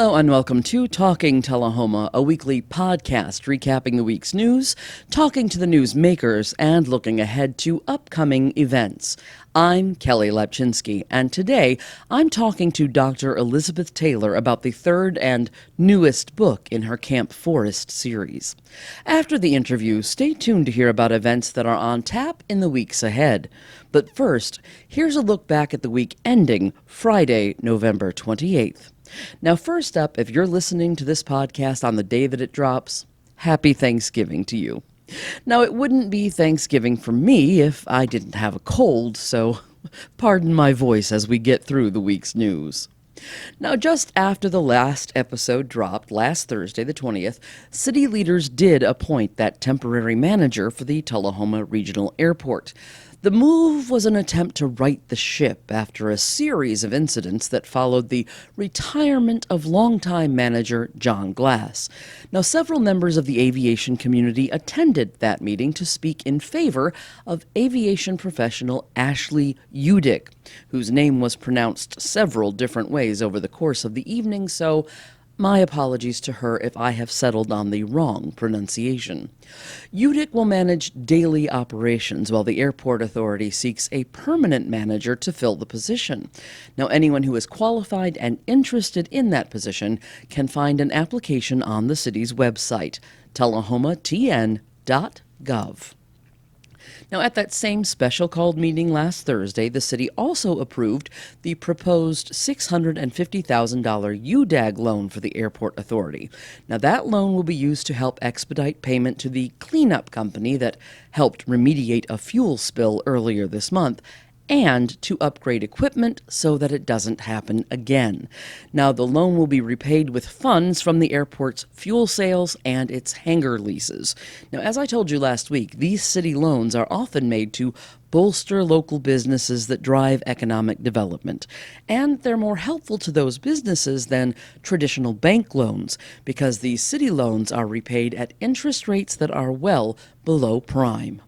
Hello and welcome to Talking Tullahoma, a weekly podcast recapping the week's news, talking to the news makers, and looking ahead to upcoming events. I'm Kelly Lepchinsky, and today I'm talking to Dr. Elizabeth Taylor about the third and newest book in her Camp Forrest series. After the interview, stay tuned to hear about events that are on tap in the weeks ahead. But first, here's a look back at the week ending Friday, November 28th. Now, first up, if you're listening to this podcast on the day that it drops, happy Thanksgiving to you. Now, it wouldn't be Thanksgiving for me if I didn't have a cold, so pardon my voice as we get through the week's news. Now, just after the last episode dropped last Thursday, the 20th, city leaders did appoint that temporary manager for the Tullahoma Regional Airport. The move was an attempt to right the ship after a series of incidents that followed the retirement of longtime manager John Glass. Now, several members of the aviation community attended that meeting to speak in favor of aviation professional Ashley Udick, whose name was pronounced several different ways over the course of the evening, so my apologies to her if I have settled on the wrong pronunciation. Udick will manage daily operations while the airport authority seeks a permanent manager to fill the position. Now, anyone who is qualified and interested in that position can find an application on the city's website, tullahomatn.gov. Now, at that same special called meeting last Thursday, the city also approved the proposed $650,000 UDAG loan for the airport authority. Now, that loan will be used to help expedite payment to the cleanup company that helped remediate a fuel spill earlier this month, and to upgrade equipment so that it doesn't happen again. Now, the loan will be repaid with funds from the airport's fuel sales and its hangar leases. Now, as I told you last week, these city loans are often made to bolster local businesses that drive economic development. And they're more helpful to those businesses than traditional bank loans because these city loans are repaid at interest rates that are well below prime.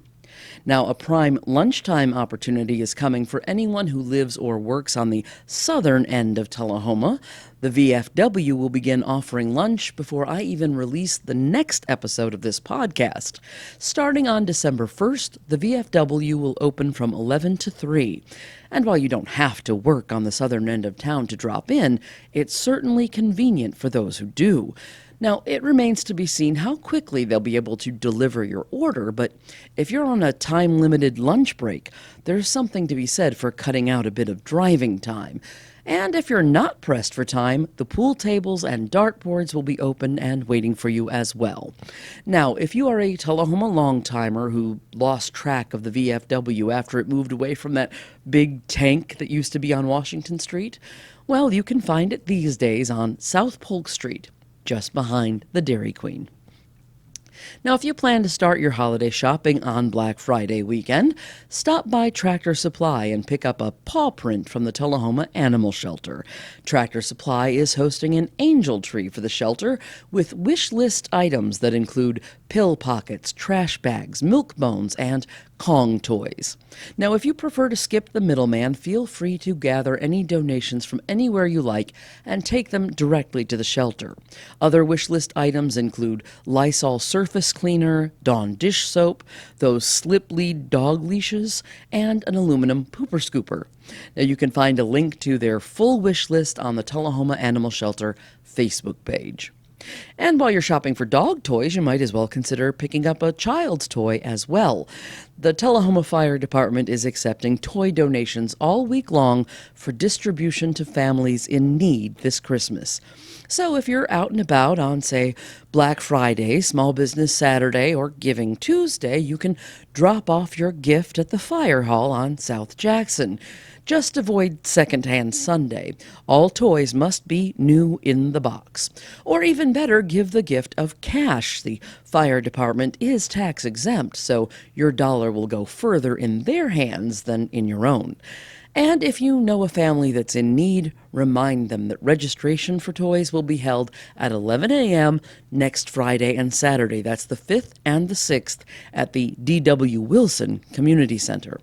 Now, a prime lunchtime opportunity is coming for anyone who lives or works on the southern end of Tullahoma. The VFW will begin offering lunch before I even release the next episode of this podcast. Starting on December 1st, the VFW will open from 11 to 3. And while you don't have to work on the southern end of town to drop in, it's certainly convenient for those who do. Now, it remains to be seen how quickly they'll be able to deliver your order, but if you're on a time-limited lunch break, there's something to be said for cutting out a bit of driving time. And if you're not pressed for time, the pool tables and dartboards will be open and waiting for you as well. Now, if you are a Tullahoma long-timer who lost track of the VFW after it moved away from that big tank that used to be on Washington Street, well, you can find it these days on South Polk Street, just behind the Dairy Queen. Now, if you plan to start your holiday shopping on Black Friday weekend, stop by Tractor Supply and pick up a paw print from the Tullahoma Animal Shelter. Tractor Supply is hosting an angel tree for the shelter with wish list items that include pill pockets, trash bags, milk bones, and Kong toys. Now, if you prefer to skip the middleman, feel free to gather any donations from anywhere you like and take them directly to the shelter. Other wish list items include Lysol surface cleaner, Dawn dish soap, those slip lead dog leashes, and an aluminum pooper scooper. Now, you can find a link to their full wish list on the Tullahoma Animal Shelter Facebook page. And while you're shopping for dog toys, you might as well consider picking up a child's toy as well. The Tullahoma Fire Department is accepting toy donations all week long for distribution to families in need this Christmas. So if you're out and about on, say, Black Friday, Small Business Saturday, or Giving Tuesday, you can drop off your gift at the fire hall on South Jackson. Just avoid Secondhand Sunday. All toys must be new in the box. Or even better, give the gift of cash. The fire department is tax exempt, so your dollar will go further in their hands than in your own. And if you know a family that's in need, remind them that registration for toys will be held at 11 a.m. next Friday and Saturday. That's the 5th and the 6th at the D.W. Wilson Community Center.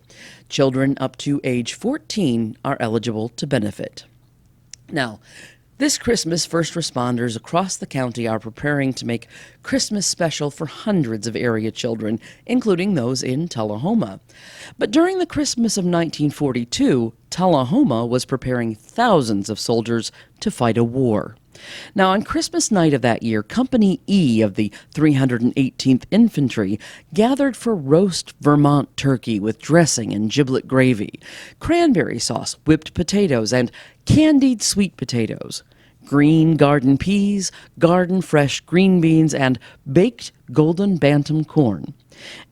Children up to age 14 are eligible to benefit. Now, This Christmas, first responders across the county are preparing to make Christmas special for hundreds of area children, including those in Tullahoma. But during the Christmas of 1942, Tullahoma was preparing thousands of soldiers to fight a war. Now, on Christmas night of that year, Company E of the 318th Infantry gathered for roast Vermont turkey with dressing and giblet gravy, cranberry sauce, whipped potatoes, and candied sweet potatoes, green garden peas, garden fresh green beans, and baked golden bantam corn.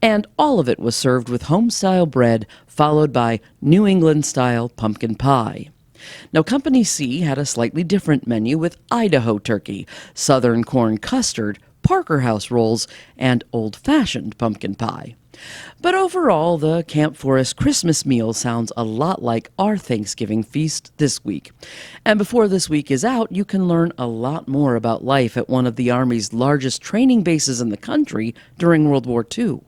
And all of it was served with home-style bread, followed by New England-style pumpkin pie. Now, Company C had a slightly different menu with Idaho turkey, Southern corn custard, Parker House rolls, and old-fashioned pumpkin pie. But overall, the Camp Forrest Christmas meal sounds a lot like our Thanksgiving feast this week. And before this week is out, you can learn a lot more about life at one of the Army's largest training bases in the country during World War II.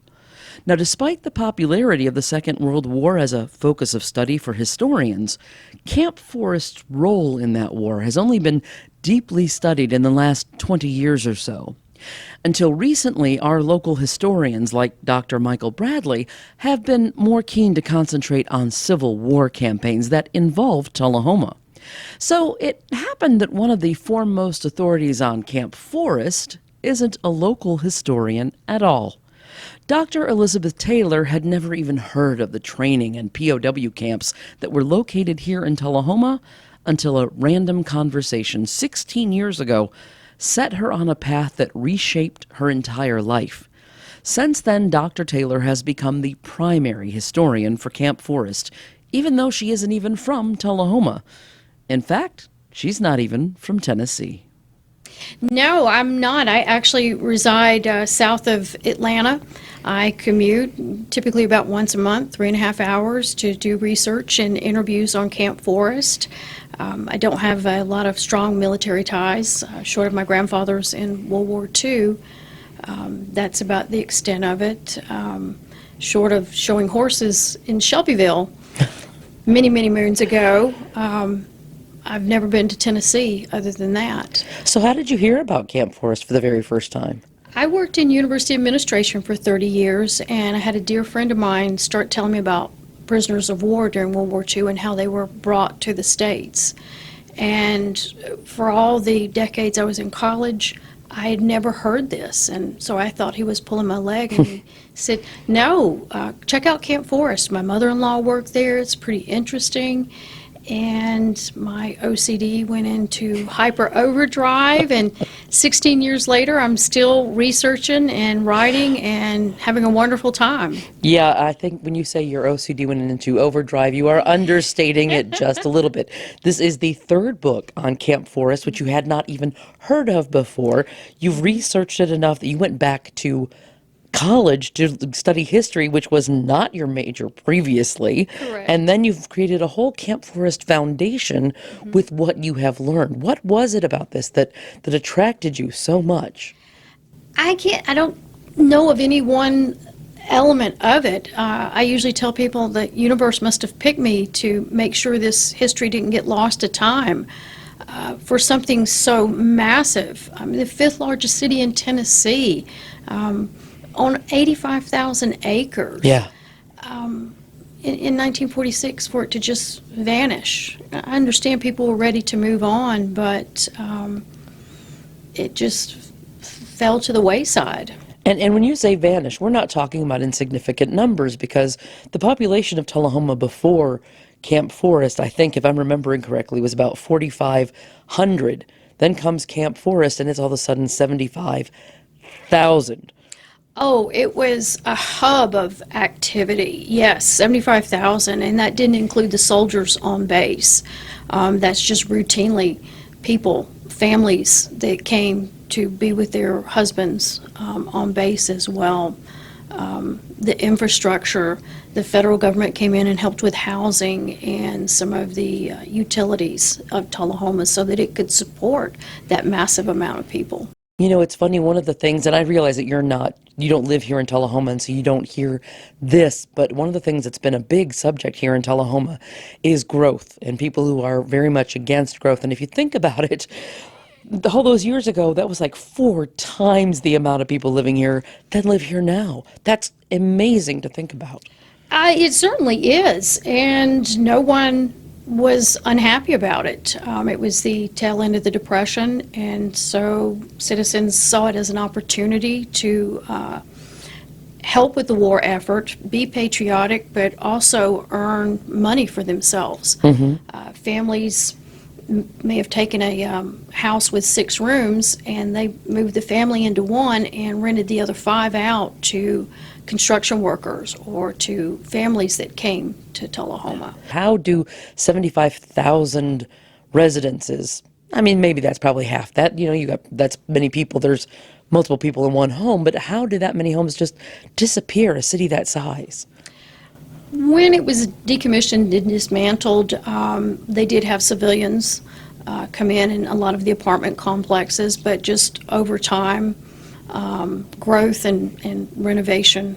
Now, despite the popularity of the Second World War as a focus of study for historians, Camp Forrest's role in that war has only been deeply studied in the last 20 years or so. Until recently, our local historians, like Dr. Michael Bradley, have been more keen to concentrate on Civil War campaigns that involved Tullahoma. So it happened that one of the foremost authorities on Camp Forrest isn't a local historian at all. Dr. Elizabeth Taylor had never even heard of the training and POW camps that were located here in Tullahoma until a random conversation 16 years ago set her on a path that reshaped her entire life. Since then, Dr. Taylor has become the primary historian for Camp Forrest, even though she isn't even from Tullahoma. In fact, she's not even from Tennessee. No, I'm not. I actually reside south of Atlanta. I commute typically about once a month, 3.5 hours, to do research and interviews on Camp Forrest. I don't have a lot of strong military ties, short of my grandfather's in World War II. That's about the extent of it. Short of showing horses in Shelbyville many, many moons ago. I've never been to Tennessee other than that. So how did you hear about Camp Forrest for the very first time? I worked in university administration for 30 years, and I had a dear friend of mine start telling me about prisoners of war during World War II and how they were brought to the States. And for all the decades I was in college, I had never heard this, and so I thought he was pulling my leg, and he said, no, check out Camp Forrest. My mother-in-law worked there. It's pretty interesting. And my OCD went into hyper overdrive, and 16 years later I'm still researching and writing and having a wonderful time. Yeah, I think when you say your OCD went into overdrive, you are understating it just a little bit. This is the third book on Camp Forrest, which you had not even heard of before. You've researched it enough that you went back to college to study history, which was not your major previously. Correct. And then you've created a whole Camp Forrest foundation with what you have learned. What was it about this that attracted you so much? I don't know of any one element of it. I usually tell people the universe must have picked me to make sure this history didn't get lost to time. For something so massive. I mean, the fifth largest city in Tennessee, on 85,000 acres. Yeah. In 1946, for it to just vanish. I understand people were ready to move on, but it just fell to the wayside. And when you say vanish, we're not talking about insignificant numbers, because the population of Tullahoma before Camp Forrest, I think, if I'm remembering correctly, was about 4,500. Then comes Camp Forrest, and it's all of a sudden 75,000. Oh, it was a hub of activity. Yes, 75,000, and that didn't include the soldiers on base. That's just routinely people, families that came to be with their husbands on base as well. The infrastructure, the federal government came in and helped with housing and some of the utilities of Tullahoma so that it could support that massive amount of people. You know, it's funny, one of the things, and I realize that you don't live here in Tullahoma, and so you don't hear this, but one of the things that's been a big subject here in Tullahoma is growth, and people who are very much against growth. And if you think about it, all those years ago, that was like 4 times the amount of people living here that live here now. That's amazing to think about. It certainly is, and no one was unhappy about it. It was the tail end of the Depression, and so citizens saw it as an opportunity to help with the war effort, be patriotic, but also earn money for themselves. Families may have taken a house with 6 rooms, and they moved the family into one and rented the other 5 out to construction workers or to families that came to Tullahoma. How do 75,000 residences, I mean, maybe that's probably half that, that's many people, there's multiple people in one home, but how did that many homes just disappear, a city that size? When it was decommissioned and dismantled, they did have civilians come in a lot of the apartment complexes, but just over time, growth and renovation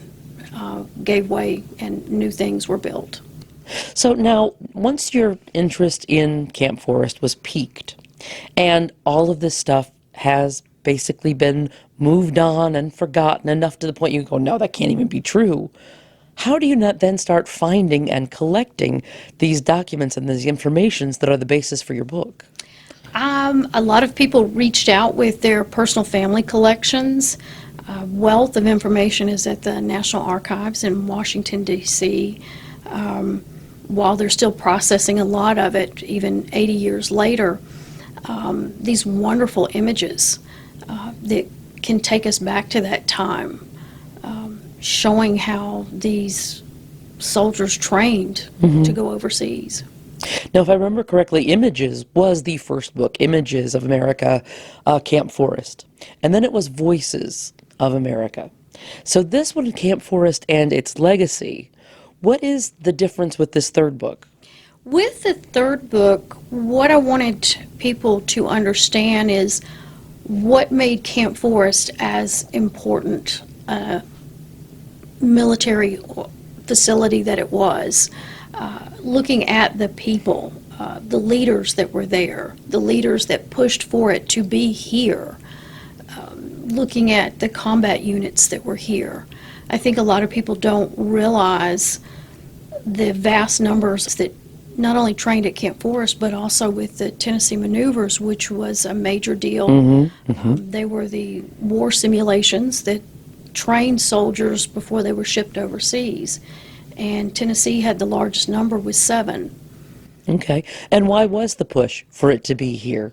gave way and new things were built. So now, once your interest in Camp Forrest was piqued, and all of this stuff has basically been moved on and forgotten enough to the point you go, no, that can't even be true. How do you not then start finding and collecting these documents and these informations that are the basis for your book? A lot of people reached out with their personal family collections. Wealth of information is at the National Archives in Washington, D.C. While they're still processing a lot of it, even 80 years later, these wonderful images that can take us back to that time, showing how these soldiers trained to go overseas. Now, if I remember correctly, Images was the first book, Images of America, Camp Forrest. And then it was Voices of America. So this one, Camp Forrest and its legacy, what is the difference with this third book? With the third book, what I wanted people to understand is what made Camp Forrest as important a military facility that it was. Looking at the people, the leaders that were there, the leaders that pushed for it to be here, looking at the combat units that were here. I think a lot of people don't realize the vast numbers that not only trained at Camp Forrest, but also with the Tennessee maneuvers, which was a major deal. They were the war simulations that trained soldiers before they were shipped overseas. And Tennessee had the largest number with 7. Okay. And why was the push for it to be here?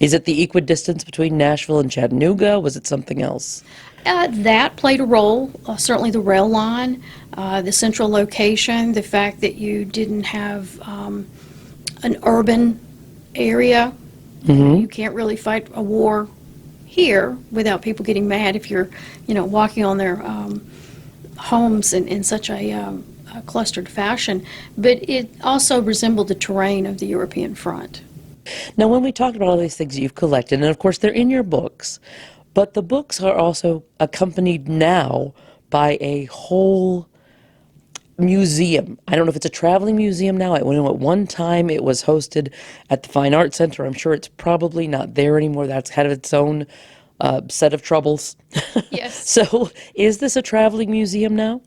Is it the equidistance between Nashville and Chattanooga? Was it something else? That played a role, certainly the rail line, the central location, the fact that you didn't have an urban area. You can't really fight a war here without people getting mad if you're, walking on their homes in such a clustered fashion. But it also resembled the terrain of the European front. Now, when we talked about all these things you've collected, and of course they're in your books, but the books are also accompanied now by a whole museum. I don't know if it's a traveling museum now. I know at one time it was hosted at the Fine Arts Center. I'm sure it's probably not there anymore. That's had its own set of troubles. Yes. So is this a traveling museum now?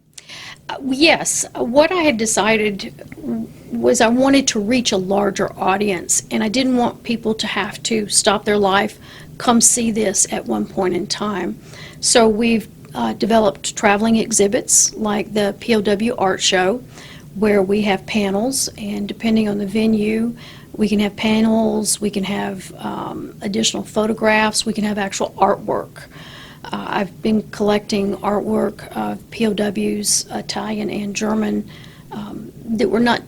Yes. What I had decided was I wanted to reach a larger audience, and I didn't want people to have to stop their life, come see this at one point in time. So we've developed traveling exhibits like the POW Art Show, where we have panels, and depending on the venue, we can have panels, we can have additional photographs, we can have actual artwork. I've been collecting artwork of POWs, Italian and German, that were not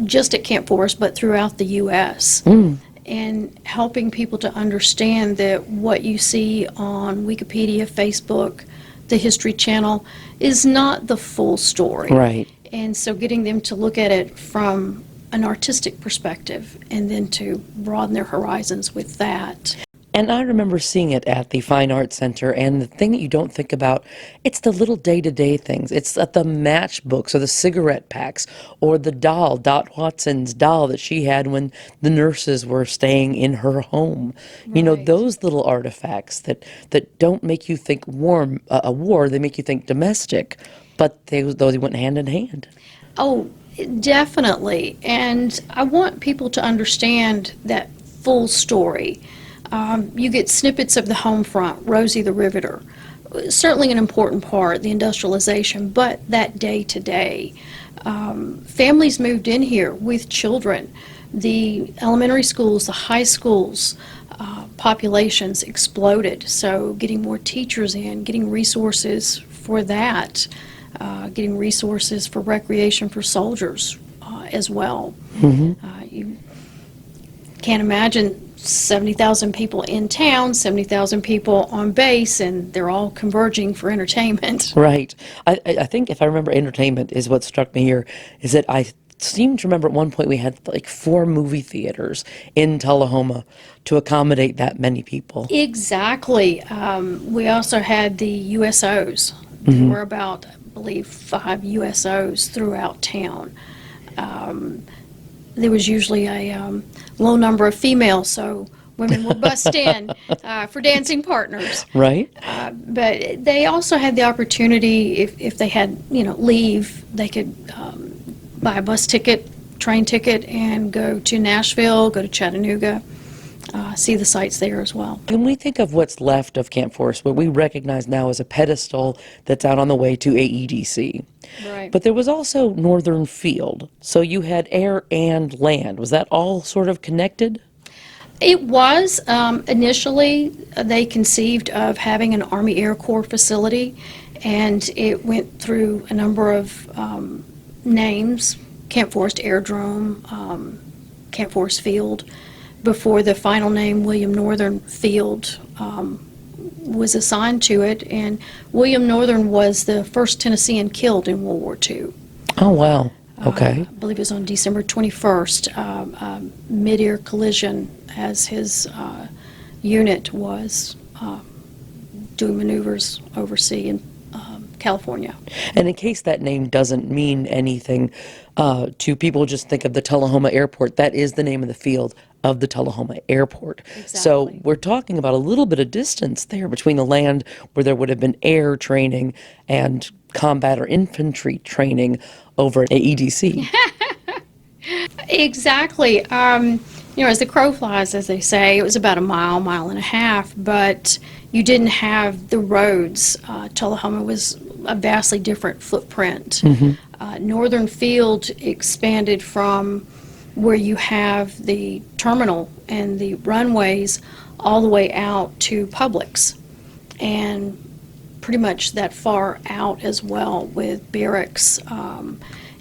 just at Camp Forrest, but throughout the U.S. And helping people to understand that what you see on Wikipedia, Facebook, the History Channel is not the full story. Right. And so getting them to look at it from an artistic perspective and then to broaden their horizons with that. And I remember seeing it at the Fine Arts Center, and the thing that you don't think about, it's the little day-to-day things. It's the matchbooks or the cigarette packs or the doll, Dot Watson's doll that she had when the nurses were staying in her home. You know, Right. those little artifacts that don't make you think a war, they make you think domestic, but those went hand in hand. Oh, definitely. And I want people to understand that full story. You get snippets of the home front, Rosie the Riveter. Certainly an important part, the industrialization, but that day to day. Families moved in here with children. The elementary schools, the high schools, populations exploded. So getting more teachers in, getting resources for that, getting resources for recreation for soldiers as well. You can't imagine 70,000 people in town, 70,000 people on base, and they're all converging for entertainment. Right. I think if I remember, entertainment is what struck me here, is that I seem to remember at one point we had like 4 movie theaters in Tullahoma to accommodate that many people. Exactly. We also had the USOs. There were about, I believe, 5 USOs throughout town. There was usually a low number of females, so women were bussed in for dancing partners. Right? But they also had the opportunity, if they had, leave, they could buy a bus ticket, train ticket, and go to Nashville, go to Chattanooga, see the sights there as well. When we think of what's left of Camp Forrest, what we recognize now as a pedestal that's out on the way to AEDC. Right. But there was also Northern Field. So you had air and land. Was that all sort of connected? It was. Initially, they conceived of having an Army Air Corps facility, and it went through a number of names: Camp Forrest Aerodrome, Camp Forrest Field, before the final name, William Northern Field, was assigned to it. And William Northern was the first Tennessean killed in World War II. Oh, wow. Okay. I believe it was on December 21st, mid-air collision as his unit was doing maneuvers overseas in California. And in case that name doesn't mean anything to people, just think of the Tullahoma Airport. That is the name of the field of the Tullahoma Airport. So Exactly. we're talking about a little bit of distance there between the land where there would have been air training and combat or infantry training over at AEDC. Exactly. As the crow flies, as they say, it was about a mile, mile and a half, but you didn't have the roads. Tullahoma was a vastly different footprint. Northern Field expanded from where you have the terminal and the runways all the way out to Publix, and pretty much that far out as well with barracks.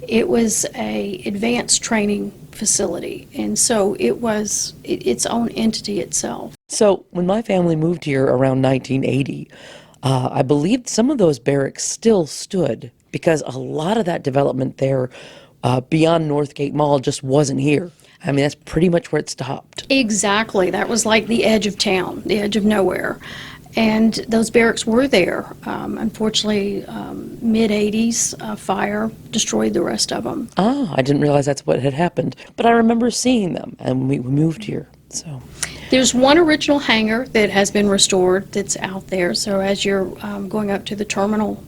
It was a advanced training facility, and so it was its own entity itself. So when my family moved here around 1980, I believe some of those barracks still stood because a lot of that development there beyond Northgate Mall just wasn't here. I mean, that's pretty much where it stopped. Exactly. That was like the edge of town, the edge of nowhere. And those barracks were there. Unfortunately, mid-'80s, fire destroyed the rest of them. Ah, I didn't realize that's what had happened. But I remember seeing them, and we moved here. So, There's one original hangar that has been restored that's out there. So as you're going up to the terminal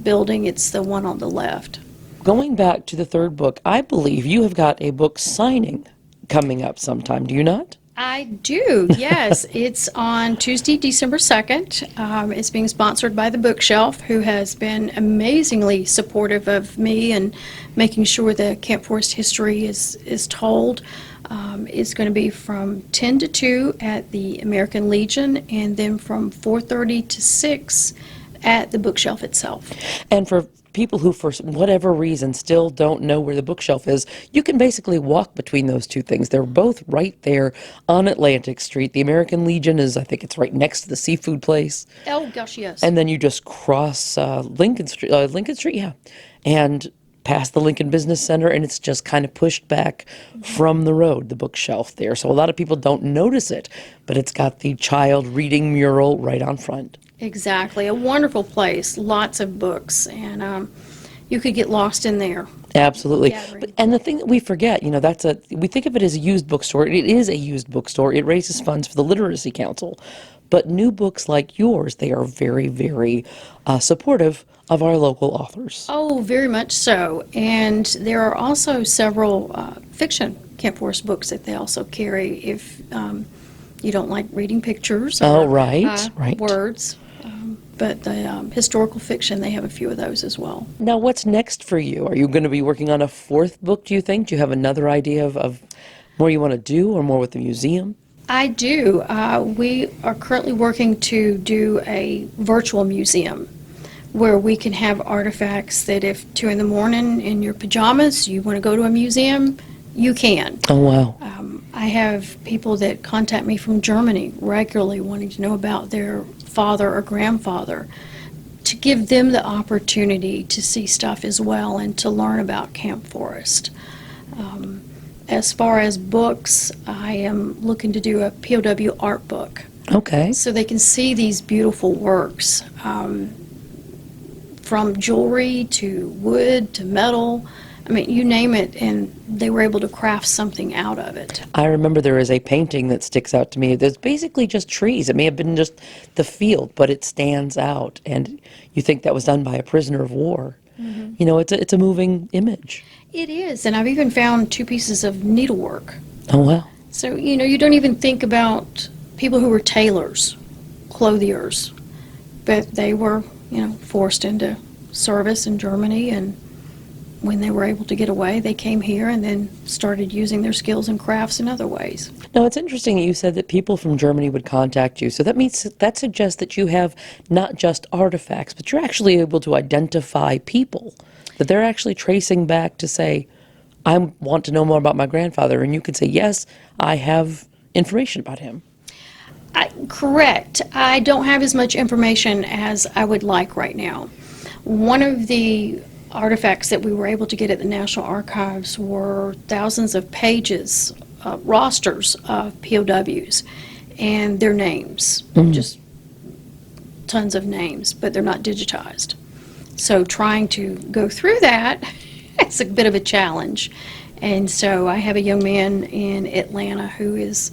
building, it's the one on the left. going back to the third book, I believe you have got a book signing coming up sometime, do you not? I do, yes. It's on Tuesday, December 2nd. It's being sponsored by the Bookshelf, who has been amazingly supportive of me and making sure the Camp Forrest history is told. It's going to be from 10 to 2 at the American Legion, and then from 4:30 to 6 at the Bookshelf itself. And for people who, for whatever reason, still don't know where the Bookshelf is, you can basically walk between those two things. They're both right there on Atlantic Street. The American Legion is, I think it's right next to the seafood place. Oh, gosh, yes. And then you just cross Lincoln Street, yeah. And past the Lincoln Business Center, and it's just kind of pushed back from the road, the bookshelf there. So a lot of people don't notice it, but it's got the child reading mural right on front. Exactly. A wonderful place, lots of books, and you could get lost in there. Absolutely. Gathering. And the thing that we forget, we think of it as a used bookstore. It is a used bookstore. It raises funds for the Literacy Council. But new books like yours, they are very, very supportive of our local authors. Oh, very much so. And there are also several fiction Camp Forrest books that they also carry if you don't like reading pictures or Oh, right. words. But the historical fiction, they have a few of those as well. Now, what's next for you? Are you going to be working on a fourth book, do you think? Do you have another idea of more you want to do or more with the museum? I do. We are currently working to do a virtual museum where we can have artifacts that if 2 in the morning in your pajamas you want to go to a museum, you can. Oh, wow. I have people that contact me from Germany regularly wanting to know about their father or grandfather, to give them the opportunity to see stuff as well and to learn about Camp Forrest. As far as books, I am looking to do a POW art book Okay. so they can see these beautiful works, from jewelry to wood to metal. I mean, you name it, and they were able to craft something out of it. I remember there is a painting that sticks out to me. There's basically just trees. It may have been just the field, but it stands out. And you think that was done by a prisoner of war. Mm-hmm. You know, it's a moving image. It is, and I've even found 2 pieces of needlework. Oh, wow. So, you don't even think about people who were tailors, clothiers, but they were, forced into service in Germany, and when they were able to get away, they came here and then started using their skills and crafts in other ways. Now, it's interesting that you said that people from Germany would contact you. So that suggests that you have not just artifacts, but you're actually able to identify people, that they're actually tracing back to say, I want to know more about my grandfather. And you could say, yes, I have information about him. Correct. I don't have as much information as I would like right now. One of the artifacts that we were able to get at the National Archives were thousands of pages, rosters of POWs and their names, just tons of names, but they're not digitized. So trying to go through that is a bit of a challenge. And so I have a young man in Atlanta who is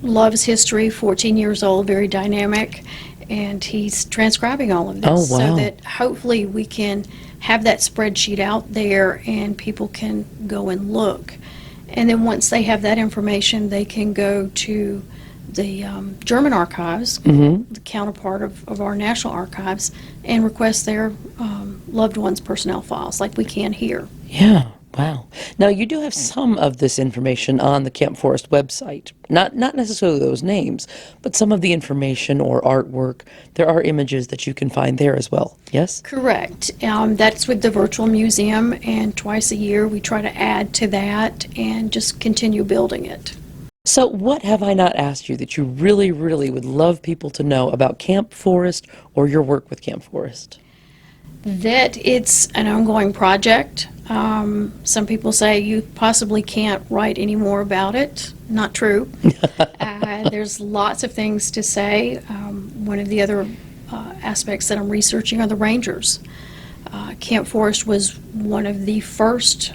loves history, 14 years old, very dynamic, and he's transcribing all of this. Oh, wow. So that hopefully we can have that spreadsheet out there and people can go and look. And then once they have that information, they can go to the German archives, the counterpart of our National Archives, and request their loved ones' personnel files like we can here. Yeah. Wow. Now, you do have some of this information on the Camp Forrest website. Not necessarily those names, but some of the information or artwork. There are images that you can find there as well, yes? Correct. That's with the virtual museum, and twice a year we try to add to that and just continue building it. So what have I not asked you that you really, really would love people to know about Camp Forrest or your work with Camp Forrest? That it's an ongoing project. Some people say you possibly can't write any more about it. Not true. There's lots of things to say. One of the other aspects that I'm researching are the Rangers. Camp Forrest was one of the first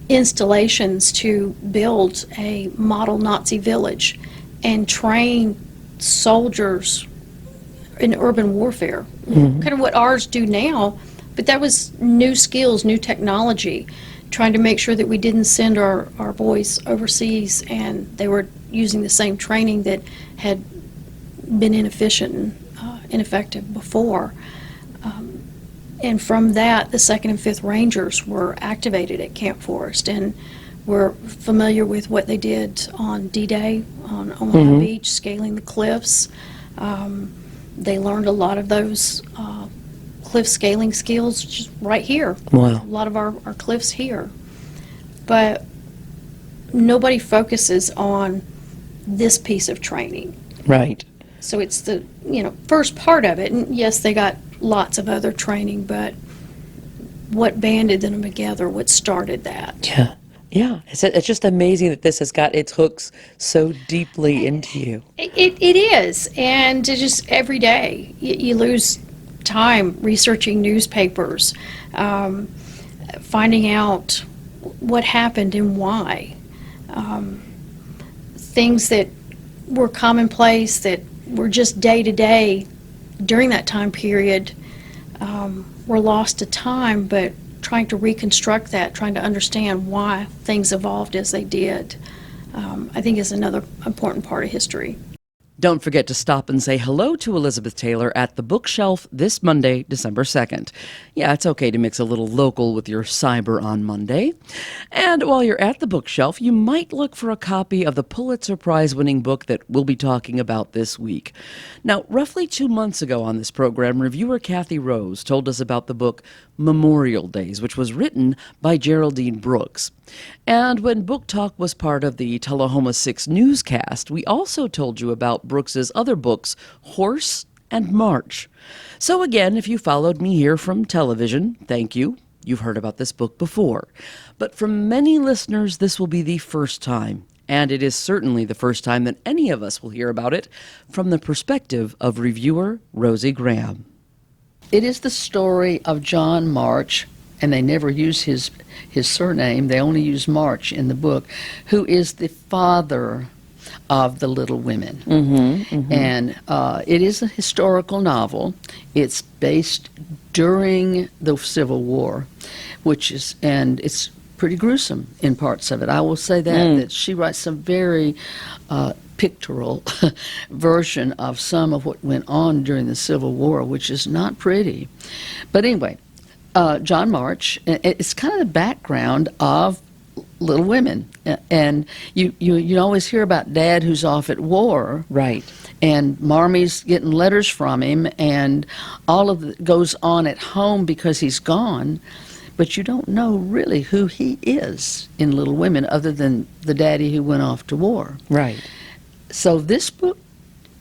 installations to build a model Nazi village and train soldiers in urban warfare, kind of what ours do now, but that was new skills, new technology, trying to make sure that we didn't send our boys overseas and they were using the same training that had been inefficient and ineffective before. And from that, the 2nd and 5th Rangers were activated at Camp Forrest, and we're familiar with what they did on D-Day on Omaha Beach, scaling the cliffs. They learned a lot of those cliff scaling skills just right here. Wow. A lot of our cliffs here. But nobody focuses on this piece of training. Right. So it's the first part of it. And yes, they got lots of other training, but what banded them together, what started that. Yeah. Yeah. It's just amazing that this has got its hooks so deeply into you. It is, and it just every day you lose time researching newspapers, finding out what happened and why. Things that were commonplace, that were just day to day during that time period, were lost to time, but trying to reconstruct that, trying to understand why things evolved as they did, I think is another important part of history. Don't forget to stop and say hello to Elizabeth Taylor at the Bookshelf this Monday, December 2nd. Yeah, it's okay to mix a little local with your cyber on Monday. And while you're at the Bookshelf, you might look for a copy of the Pulitzer Prize-winning book that we'll be talking about this week. Now, roughly 2 months ago on this program, reviewer Kathy Rose told us about the book Memorial Days, which was written by Geraldine Brooks. And when Book Talk was part of the Tullahoma 6 newscast, we also told you about Brooks's other books, Horse and March. So again, if you followed me here from television, thank you. You've heard about this book before. But for many listeners, this will be the first time. And it is certainly the first time that any of us will hear about it from the perspective of reviewer Rosie Graham. It is the story of John March, and they never use his surname. They only use March in the book, who is the father of the Little Women. And it is a historical novel. It's based during the Civil War, and it's pretty gruesome in parts of it. I will say that she writes some very pictorial version of some of what went on during the Civil War, which is not pretty. But anyway, John March, it's kind of the background of Little Women. And you always hear about Dad who's off at war. Right. And Marmy's getting letters from him, and all of it goes on at home because he's gone. But you don't know really who he is in Little Women other than the daddy who went off to war. Right. So this book,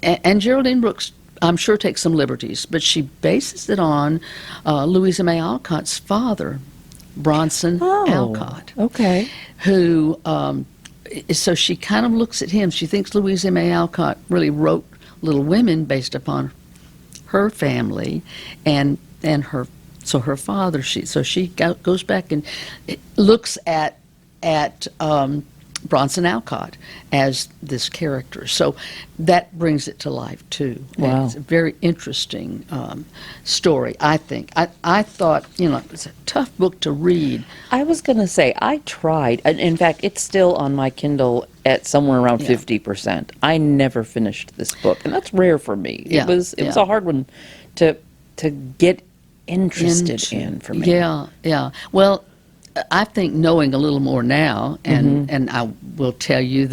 and Geraldine Brooks, I'm sure, takes some liberties, but she bases it on Louisa May Alcott's father, Bronson Alcott. Okay. Who, so she kind of looks at him. She thinks Louisa May Alcott really wrote Little Women based upon her family and her. So her father, she goes back and looks at Bronson Alcott as this character. So that brings it to life too. Wow. And it's a very interesting story, I think. I thought, it was a tough book to read. I was going to say, I tried. In fact, it's still on my Kindle at somewhere around 50%. I never finished this book, and that's rare for me. Yeah, It was a hard one to get interested in for me. Yeah. Well, I think knowing a little more now, and I will tell you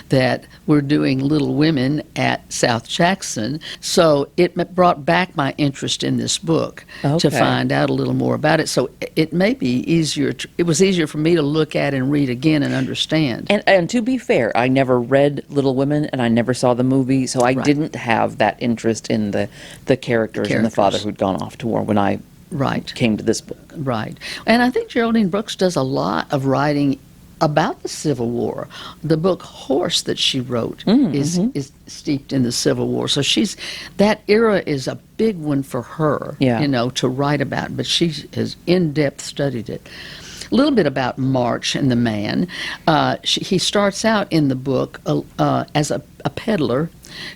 that we're doing Little Women at South Jackson, so it brought back my interest in this book to find out a little more about it. So it may be easier. It was easier for me to look at and read again and understand. And to be fair, I never read Little Women, and I never saw the movie, so I didn't have that interest in the characters and the father who'd gone off to war when I came to this book. Right. And I think Geraldine Brooks does a lot of writing about the Civil War. The book Horse that she wrote is steeped in the Civil War. So that era is a big one for her, to write about. But she has in-depth studied it. A little bit about March and the man. He starts out in the book as a peddler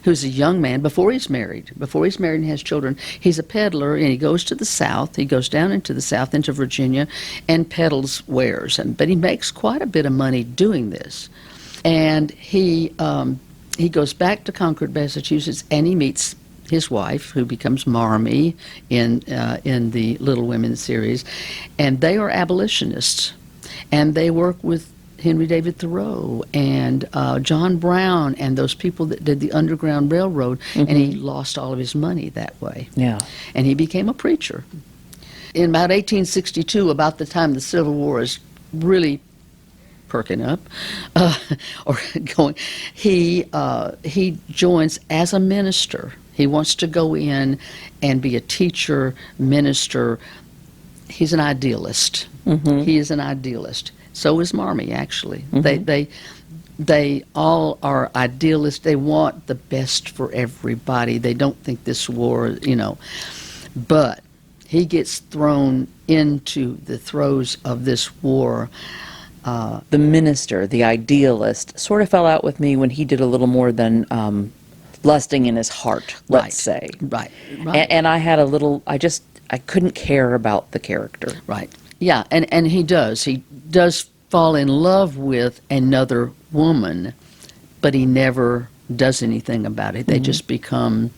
who's a young man before he's married and has children. He's a peddler, and he goes to the South. He goes down into the South, into Virginia, and peddles wares. But he makes quite a bit of money doing this. And he goes back to Concord, Massachusetts, and he meets his wife, who becomes Marmee in the Little Women series, and they are abolitionists, and they work with Henry David Thoreau and John Brown and those people that did the Underground Railroad, and he lost all of his money that way. Yeah, and he became a preacher. In about 1862, about the time the Civil War is really perking up, or going, he joins as a minister. He wants to go in and be a teacher, minister. he's an idealist. He is an idealist. So is Marmee, actually. They all are idealists. They want the best for everybody. They don't think this war, but he gets thrown into the throes of this war. The minister, the idealist, sort of fell out with me when he did a little more than lusting in his heart, let's say. Right. And I had a little, I couldn't care about the character. Right. Yeah, and he does. He does fall in love with another woman, but he never does anything about it. They just become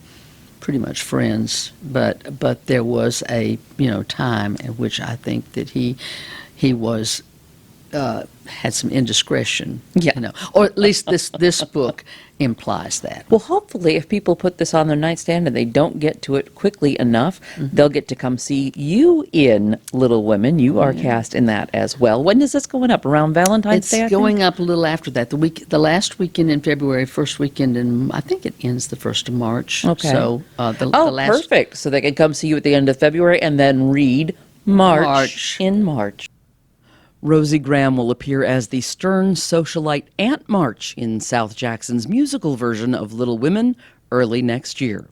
pretty much friends. But there was a time in which I think that he was had some indiscretion. Yeah. Or at least this book implies that. Well, hopefully, if people put this on their nightstand and they don't get to it quickly enough, they'll get to come see you in Little Women. You are cast in that as well. When is this going up? Around Valentine's Day? It's going up a little after that. The last weekend in February, first weekend in, I think it ends the 1st of March. Okay. So the last. Perfect. So they can come see you at the end of February and then read March. In March. Rosie Graham will appear as the stern socialite Aunt March in South Jackson's musical version of Little Women early next year.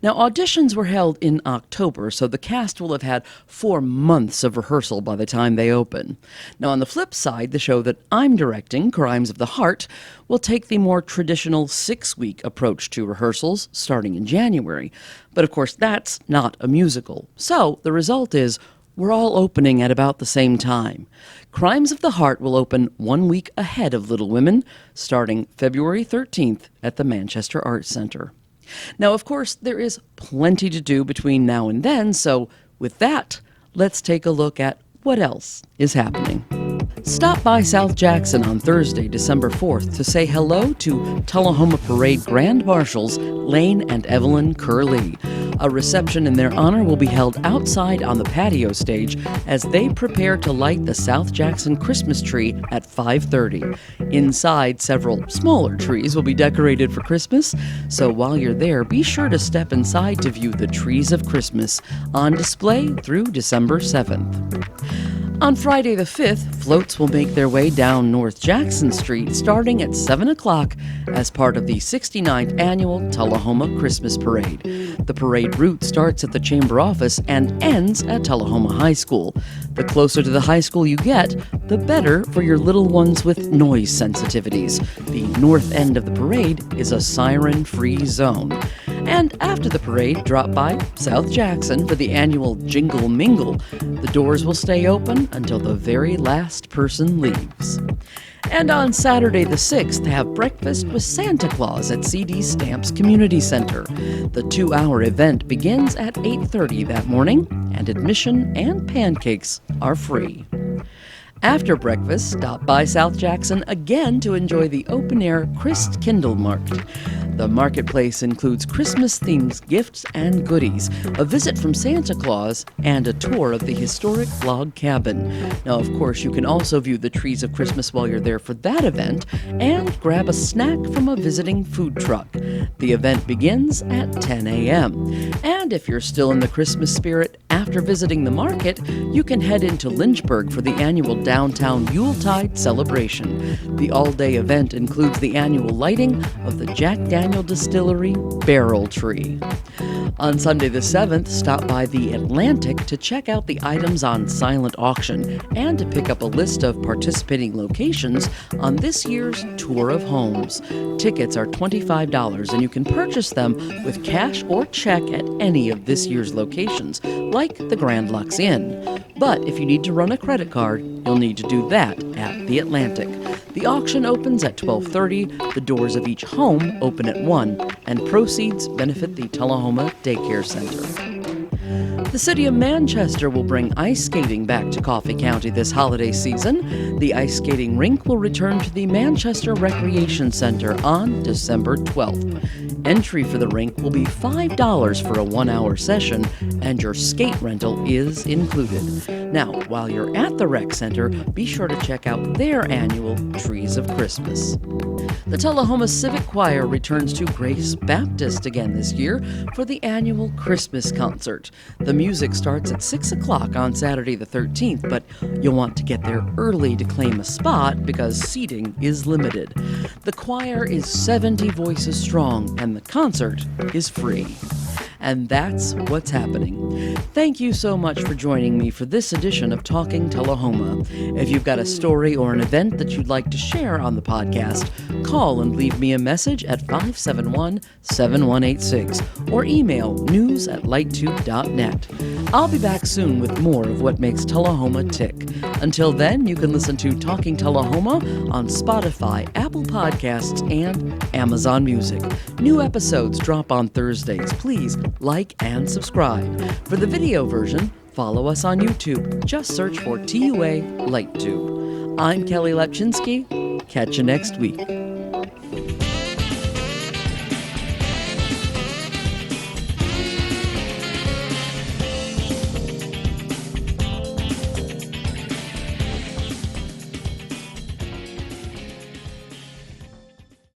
Now, auditions were held in October, so the cast will have had 4 months of rehearsal by the time they open. Now, on the flip side, the show that I'm directing, Crimes of the Heart, will take the more traditional 6-week approach to rehearsals, starting in January. But of course, that's not a musical. So the result is we're all opening at about the same time. Crimes of the Heart will open 1 week ahead of Little Women, starting February 13th at the Manchester Arts Center. Now, of course, there is plenty to do between now and then, so with that, let's take a look at what else is happening. Stop by South Jackson on Thursday, December 4th to say hello to Tullahoma Parade Grand Marshals Lane and Evelyn Curley. A reception in their honor will be held outside on the patio stage as they prepare to light the South Jackson Christmas tree at 5:30. Inside, several smaller trees will be decorated for Christmas, so while you're there, be sure to step inside to view the trees of Christmas on display through December 7th. On Friday the 5th, floats will make their way down North Jackson Street starting at 7 o'clock as part of the 69th Annual Tullahoma Christmas Parade. The parade route starts at the Chamber office and ends at Tullahoma High School. The closer to the high school you get, the better for your little ones with noise sensitivities. The north end of the parade is a siren-free zone. And after the parade, drop by South Jackson for the annual Jingle Mingle. The doors will stay open until the very last person leaves. And on Saturday the 6th, have breakfast with Santa Claus at CD Stamps Community Center. The 2-hour event begins at 8:30 that morning, and admission and pancakes are free. After breakfast, stop by South Jackson again to enjoy the open-air Christ Kindle Market. The marketplace includes Christmas-themed gifts and goodies, a visit from Santa Claus, and a tour of the historic log cabin. Now, of course, you can also view the trees of Christmas while you're there for that event, and grab a snack from a visiting food truck. The event begins at 10 a.m. And if you're still in the Christmas spirit after visiting the market, you can head into Lynchburg for the annual downtown Yuletide celebration. The all-day event includes the annual lighting of the Jack Daniel Distillery barrel tree. On Sunday the 7th, stop by the Atlantic to check out the items on silent auction and to pick up a list of participating locations on this year's Tour of Homes. Tickets are $25 and you can purchase them with cash or check at any of this year's locations, like the Grand Lux Inn. But if you need to run a credit card, you'll need to do that at the Atlantic. The auction opens at 12:30, the doors of each home open at 1, and proceeds benefit the Tullahoma Daycare Center. The city of Manchester will bring ice skating back to Coffee County this holiday season. The ice skating rink will return to the Manchester Recreation Center on December 12th. Entry for the rink will be $5 for a 1-hour session, and your skate rental is included. Now, while you're at the rec center, be sure to check out their annual Trees of Christmas. The Tullahoma Civic Choir returns to Grace Baptist again this year for the annual Christmas concert. The music starts at 6 o'clock on Saturday the 13th, but you'll want to get there early to claim a spot because seating is limited. The choir is 70 voices strong, and the concert is free. And that's what's happening. Thank you so much for joining me for this edition of Talking Tullahoma. If you've got a story or an event that you'd like to share on the podcast, call and leave me a message at 571-7186 or email news@lighttube.net. I'll be back soon with more of what makes Tullahoma tick. Until then, you can listen to Talking Tullahoma on Spotify, Apple Podcasts, and Amazon Music. New episodes drop on Thursdays. Please like and subscribe. For the video version, follow us on YouTube. Just search for TUA LightTube. I'm Kelly Lepchinsky. Catch you next week.